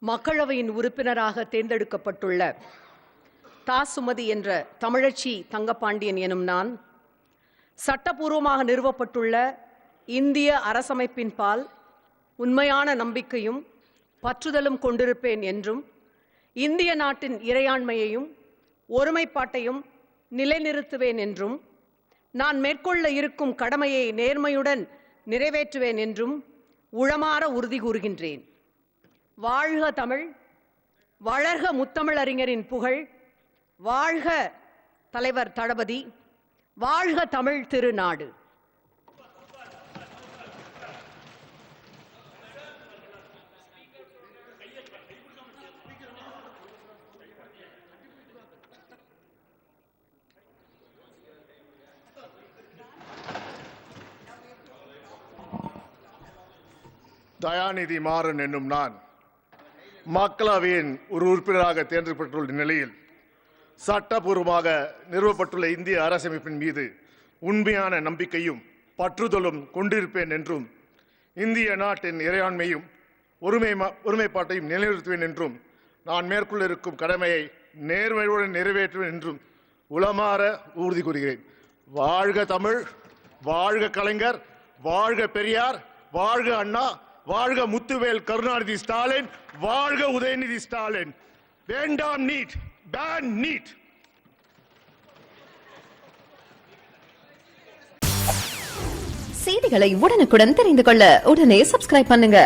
மக்களவையின் உறுப்பினராக தேர்ந்தெடுக்கப்பட்டுள்ள தா. சுமதி என்ற தமிழச்சி தங்கப்பாண்டியன் எனும் நான் சட்டபூர்வமாக நிறுவப்பட்டுள்ள இந்திய அரசமைப்பின் பால் உண்மையான நம்பிக்கையும் பற்றுதலும் கொண்டிருப்பேன் என்றும் இந்திய நாட்டின் இறையாண்மையையும் ஒருமைப்பாட்டையும் நிலைநிறுத்துவேன் என்றும் நான் மேற்கொள்ள இருக்கும் கடமையை நேர்மையுடன் நிறைவேற்றுவேன் என்றும் உளமாற உறுதி கூறுகின்றேன். வாழ்க தமிழ், வளர்க முத்தமிழறிஞரின் புகழ், வாழ்க தலைவர் தளபதி, வாழ்க தமிழ் திருநாடு. தயாநிதி மாறன் என்னும் நான் மக்களவையின் ஒரு உறுப்பினராக தேர்ந்தெடுக்கப்பட்டுள்ள நிலையில் சட்டபூர்வமாக நிறுவப்பட்டுள்ள இந்திய அரசமைப்பின் மீது உண்மையான நம்பிக்கையும் பற்றுதலும் கொண்டிருப்பேன் என்றும் இந்திய நாட்டின் இறையாண்மையும் ஒருமைப்பாட்டையும் நிலைநிறுத்துவேன் என்றும் நான் மேற்கொள்ள இருக்கும் கடமையை நேர்மையுடன் நிறைவேற்றுவேன் என்றும் உளமாற உறுதி கூறுகிறேன். வாழ்க தமிழ், வாழ்க கலைஞர், வாழ்க பெரியார், வாழ்க அண்ணா, வாழ்க முத்துவேல் கருணாநிதி ஸ்டாலின், வாழ்க உதயநிதி ஸ்டாலின். வேண்டாம் நீட், பேன் நீட். செய்திகளை உடனுக்குடன் தெரிந்து கொள்ள உடனே சப்ஸ்கிரைப் பண்ணுங்க.